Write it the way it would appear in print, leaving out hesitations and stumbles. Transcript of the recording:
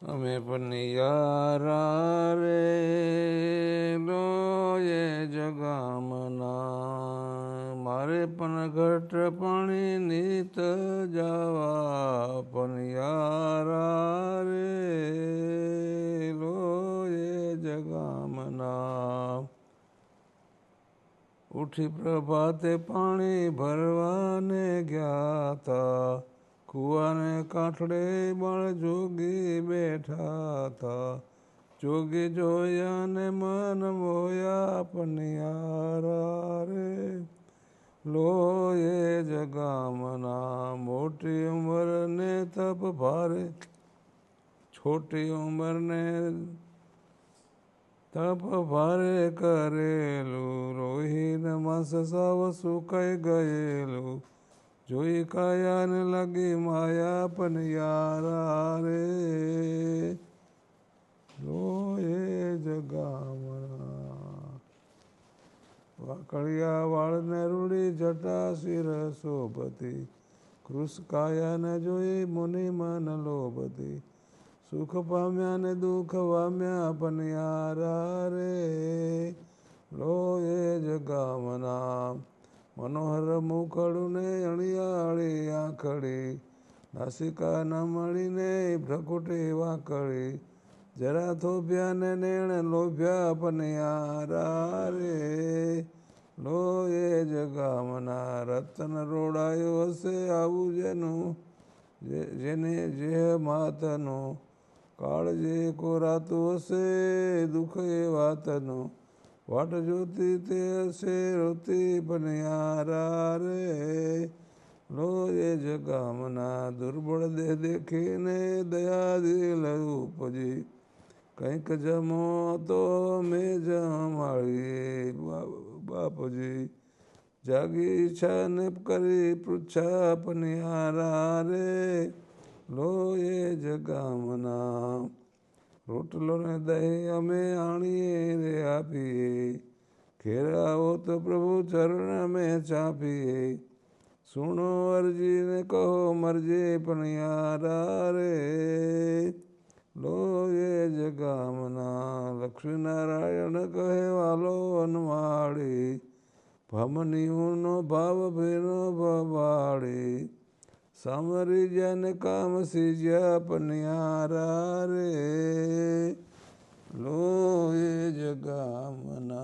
અમે પણ યારા રે લોએ જગામના મારે પણ ઘટ પાણી નીત જાવા પણ યારા રે લોએ જગામના ઉઠી પ્રભાતે પાણી ભરવાને ગયા તા કુવાને કાંઠડે બાળ જોગી બેઠા હતા જોગી જોયા ને મન મોયા પનિયારા રે લોએ જગામના મોટી ઉંમર ને તપ ભારે છોટી ઉંમર ને તપ ભારે કરેલું રોહિન માસ સાવ સુકાઈ ગયેલું જોઈ કાયાને લાગી માયા પણ યારા રે લોએ જગામણા વાકડિયા વાળને રૂડી જટા શિર શોભતી કૃષ કાયાને જોઈ મુનિ મન લોભતી સુખ પામ્યા ને દુઃખ પામ્યા પણ યારા રે લોએ જગામના મનોહર મુખડું ને અણિયાળી આંખડી નાસિકા ન મળીને ભ્રકુટી વાકડી જરા થોભ્યા ને નેણ લોભ્યા પણ યારા રે લોએ જગામના રતન રોડાયો હશે આવું જેનું જેને જે માતનું કાળજે કોરાતું હશે દુઃખ એ વાતનું વાટ જોતી તે હશે રોતી પણ યારા રે લોએ જગામના દુર્બળ દેહ દેખીને દયા દિલ ઉપજી કંઈક જમો તો મેં જમાડીએ બાપજી જાગી ઈચ્છા ને કરી પૃચ્છા પણ યારા રે લોએ જગામના રોટલો ને દહીં અમે આણીએ રે આપીએ ઘેર આવો તો પ્રભુ ચરણ અમે ચાપીએ સુણો અરજી ને કહો મરજે પણ યારા રે લોએ જગામના લક્ષ્મીનારાયણ કહે વાલો વનવાળી ભમનીઓનો ભાવ ભેનો ભવાળી સામરી જ્યાં ને કામ સીજ્યા પણ યારા રે લોએ જગામના